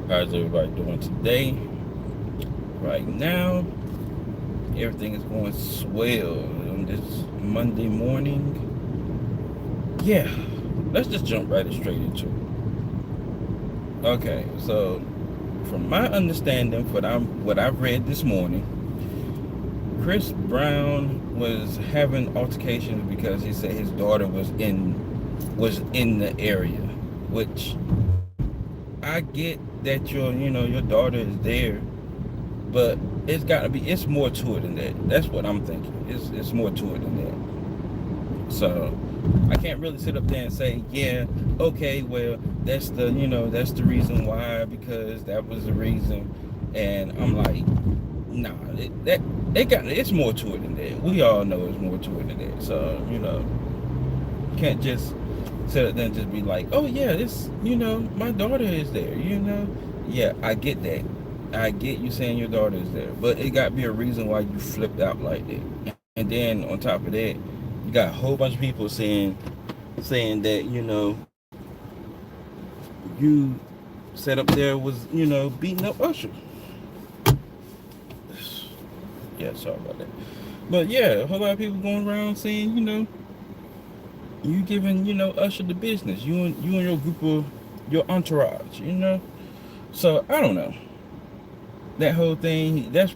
How's everybody doing today? Right now, everything is going swell on this Monday morning. Yeah, let's just jump right straight into it. Okay, so from my understanding, what I've read this morning, Chris Brown was having altercations because he said his daughter was in the area, which I get that your daughter is there, but it's more to it than that. That's what I'm thinking. It's more to it than that. So I can't really sit up there and say, yeah, okay, well, that's the reason why, because that was the reason. And I'm like, nah, it's more to it than that. We all know it's more to it than that. So, can't just sit up there and just be like, oh yeah, my daughter is there, Yeah, I get that. I get you saying your daughter is there, but it got to be a reason why you flipped out like that. And then on top of that, you got a whole bunch of people saying that you set up there was beating up Usher. Yeah, sorry about that. But yeah, a whole lot of people going around saying you giving Usher the business. You and your group of your entourage. So I don't know. That whole thing, that's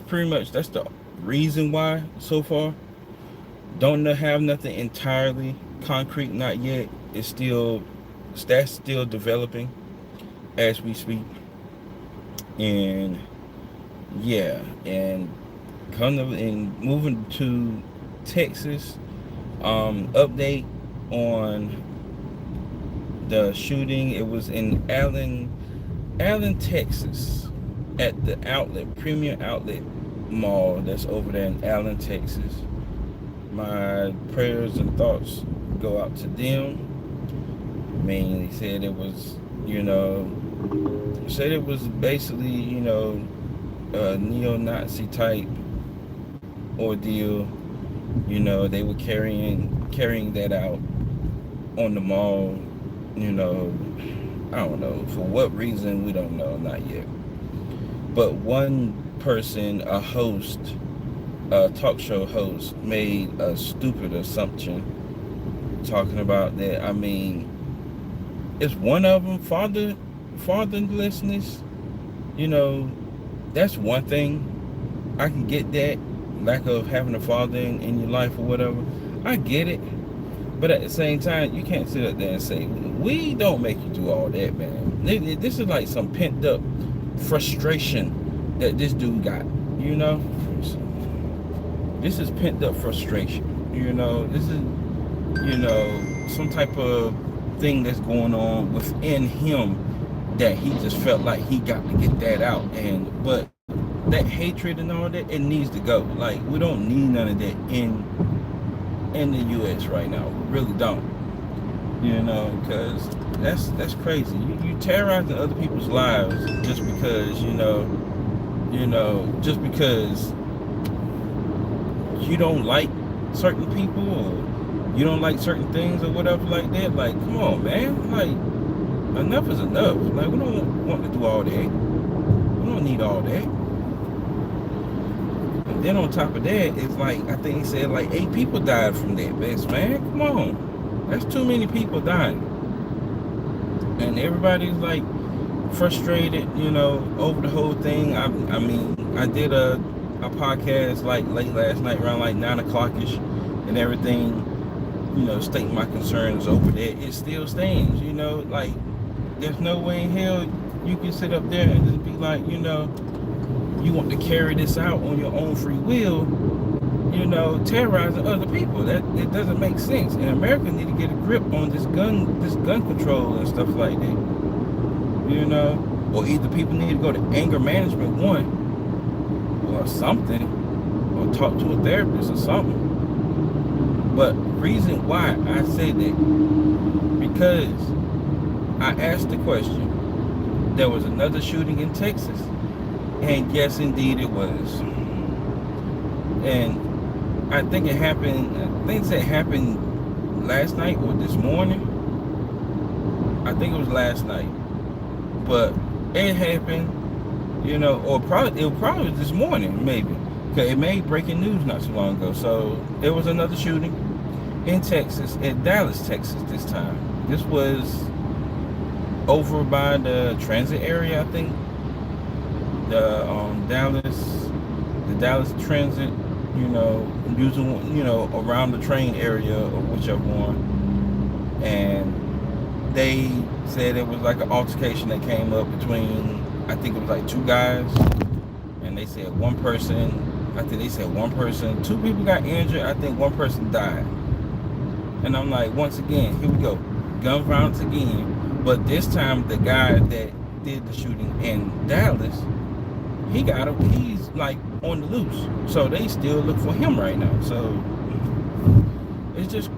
pretty much that's the reason why so far. Don't have nothing entirely concrete, not yet. That's still developing as we speak. And yeah, and moving to Texas, update on the shooting. It was in Allen, Texas, at the Premium Outlet Mall that's over there in Allen, Texas. My prayers and thoughts go out to them. I mean, they said it was, basically, a neo-Nazi type ordeal. They were carrying that out on the mall. I don't know for what reason. We don't know, not yet. But one person, a talk show host, made a stupid assumption talking about that. I mean, it's one of them fatherlessness. That's one thing. I can get that, lack of having a father in your life or whatever. I get it. But at the same time, you can't sit up there and say, we don't make you do all that, man. This is like some pent up frustration that this dude got, This is pent up frustration, This is, some type of thing that's going on within him that he just felt like he got to get that out. But that hatred and all that, it needs to go. Like, we don't need none of that in the U.S. right now. We really don't. Because that's crazy. You terrorizing other people's lives just because, just because you don't like certain people or you don't like certain things or whatever like that. Like, come on, man. Like, enough is enough. Like, we don't want to do all that. We don't need all that. And then on top of that, it's like, I think he said like 8 people died from that, man. Come on. That's too many people dying. And everybody's like frustrated, over the whole thing. I mean, I did a podcast like late last night around like 9 o'clock-ish and everything, stating my concerns over that. It still stands, like there's no way in hell you can sit up there and just be like, you want to carry this out on your own free will, terrorizing other people. That it doesn't make sense. And America need to get a grip on this gun control and stuff like that. Or either people need to go to anger management or something, or talk to a therapist or something. But reason why I say that, because I asked the question. There was another shooting in Texas, and yes, indeed it was. And I think it happened. I think it happened last night or this morning. I think it was last night. But It happened, or it probably was this morning, maybe. Cause it made breaking news not too long ago. So it was another shooting in Texas, in Dallas, Texas this time. This was over by the transit area, I think. The Dallas Transit, using, around the train area or whichever one. And they said it was like an altercation that came up between, I think it was like two guys. And they said one person, two people got injured. I think one person died. And I'm like, once again, here we go. Gun violence again. But this time, the guy that did the shooting in Dallas, he's like on the loose. So they still look for him right now. So it's just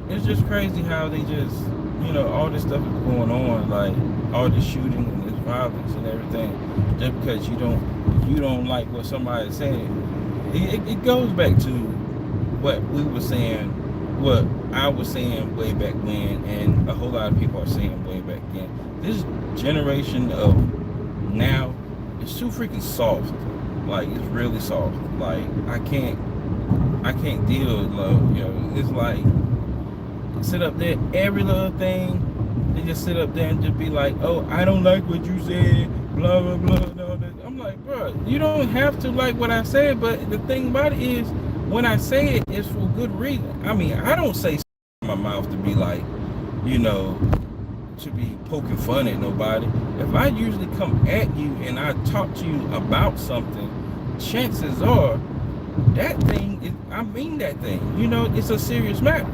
crazy how they just, all this stuff is going on, like all this shooting and this violence and everything, just because you don't like what somebody's saying. It goes back to what we were saying, what I was saying way back when, and a whole lot of people are saying way back then. This generation of now is too freaking soft. Like, it's really soft. Like, I can't deal with love. It's like, sit up there, every little thing, they just sit up there and just be like, oh, I don't like what you said, blah blah blah, and all that. I'm like, bro, you don't have to like what I said, but the thing about it is, when I say it, it's for good reason. I mean, I don't say in my mouth to be like, to be poking fun at nobody. If I usually come at you and I talk to you about something, chances are that thing I mean that thing. It's a serious matter.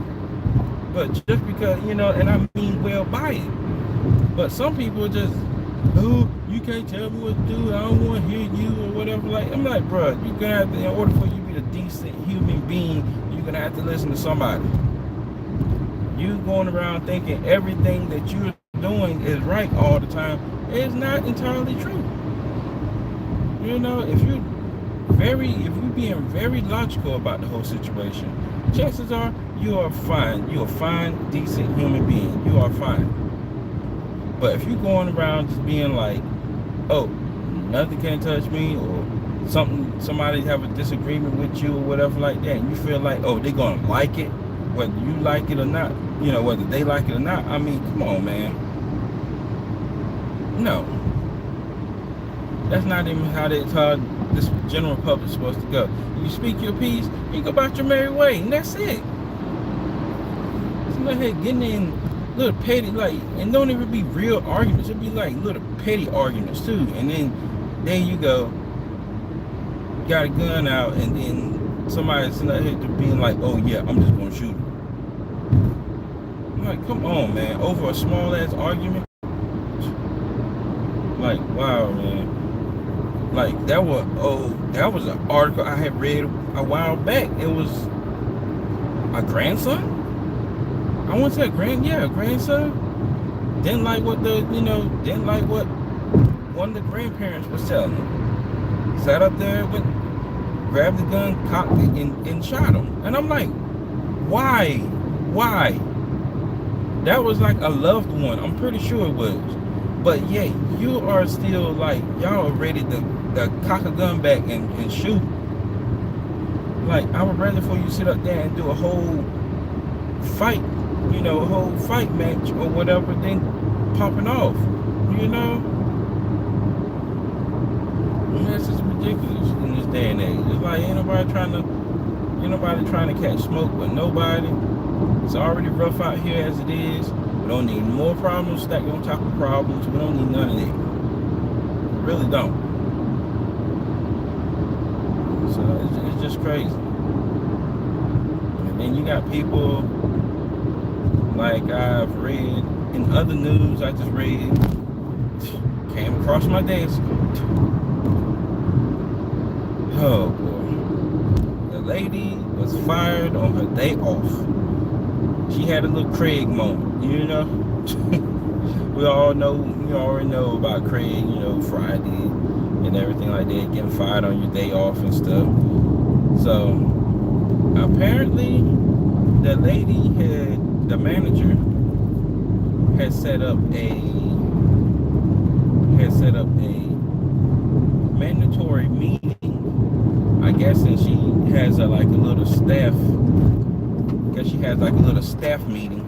But just because, and I mean well by it. But some people just, oh, you can't tell me what to do, I don't want to hear you or whatever. Like, I'm like, bro, you're going to have to, in order for you to be a decent human being, you're going to have to listen to somebody. You going around thinking everything that you're doing is right all the time is not entirely true. If you're being very logical about the whole situation, chances are you are fine. You're a fine, decent human being. You are fine. But if you're going around just being like, oh, nothing can touch me, or somebody have a disagreement with you or whatever like that, and you feel like, oh, they're gonna like it, whether you like it or not, whether they like it or not. I mean, come on, man. No. That's not even how this general public is supposed to go. You speak your piece, you go about your merry way, and that's it. So ahead getting in little petty, like, and don't even be real arguments. It'd be like little petty arguments too. And then there you go, got a gun out, and then somebody's sitting out here to being like, oh yeah, I'm just gonna shoot him. I'm like, come on, man, over a small ass argument. Like, wow, man. Like, that was an article I had read a while back. It was a grandson. I want to say a grandson. Didn't like what one of the grandparents was telling him. Sat up there, grabbed the gun, cocked it, and shot him. And I'm like, why? That was like a loved one. I'm pretty sure it was. But yeah, you are still like, y'all are ready to cock a gun back and shoot. Like, I would rather for you sit up there and do a whole fight, a whole fight match or whatever, than popping off, And that's just ridiculous in this day and age. It's like, ain't nobody trying to catch smoke with nobody. It's already rough out here as it is. We don't need more problems stacked on top of problems. We don't need none of that. We really don't. So it's just crazy. And then you got people, like I've read in other news, I just read, came across my desk. Oh boy. The lady was fired on her day off. She had a little Craig moment, We already know about Craig, Friday and everything like that, getting fired on your day off and stuff. So apparently the manager had set up a has like a little staff. Guess she has like a little staff meeting.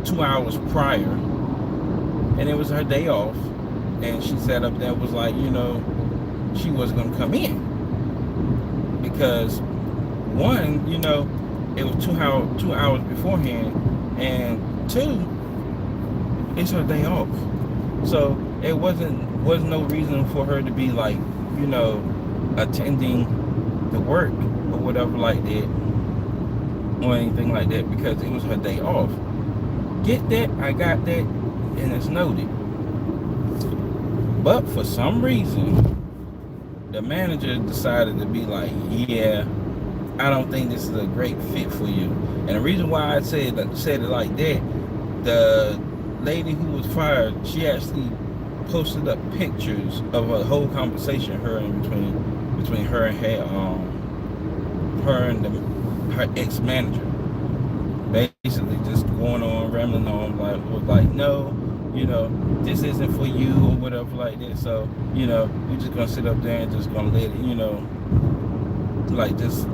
2 hours prior, and it was her day off, and she sat up there and was like, she wasn't gonna come in because one, it was 2 hours beforehand, and two, it's her day off, so it was no reason for her to be like, attending the work or whatever like that, or anything like that, because it was her day off. Get that? I got that, and it's noted. But for some reason, the manager decided to be like, yeah, I don't think this is a great fit for you. And the reason why I said it like that, the lady who was fired, she actually posted up pictures of a whole conversation between her and her ex-manager. Basically just going on, rambling on, like, no, this isn't for you or whatever like that. So, you're just gonna sit up there and just gonna let it, like just,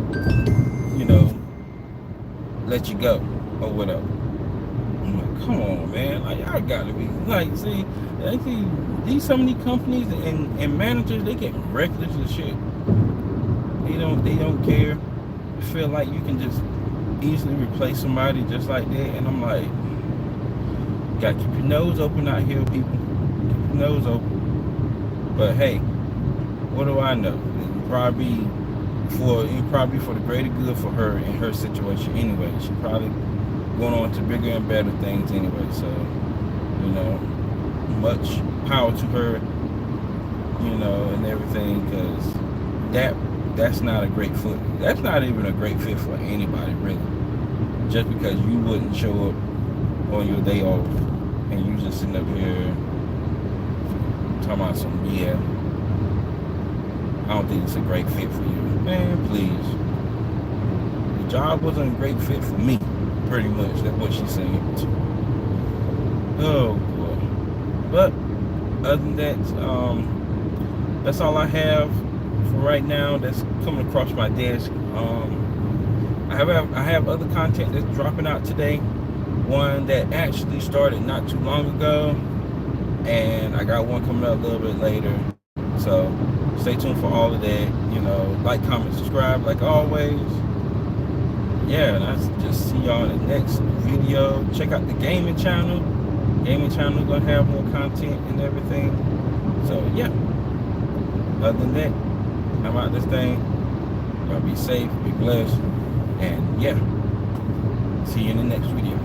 let you go or whatever. I'm like, come on, man. Like, I gotta be like, see, some of these companies and managers, they get reckless and shit. They don't care. I feel like you can just easily replace somebody just like that, and I'm like, you gotta keep your nose open out here, people. Keep your nose open. But hey, what do I know? It'll probably for the greater good for her in her situation anyway. She probably going on to bigger and better things anyway. So, much power to her, and everything, because that's not a great fit. That's not even a great fit for anybody, really. Just because you wouldn't show up on your day off and you just sitting up here talking about some, I don't think it's a great fit for you. Man, please. The job wasn't a great fit for me, pretty much. That's what she's saying. Oh, boy. But other than that, that's all I have for right now that's coming across my desk. I have other content that's dropping out today. One that actually started not too long ago, and I got one coming up a little bit later. So stay tuned for all of that. Like, comment, subscribe, like always. Yeah, and I just see y'all in the next video. Check out the gaming channel. Gaming channel is gonna have more content and everything. So yeah. Other than that, I'm out this thing. Y'all be safe, be blessed, and yeah. See you in the next video.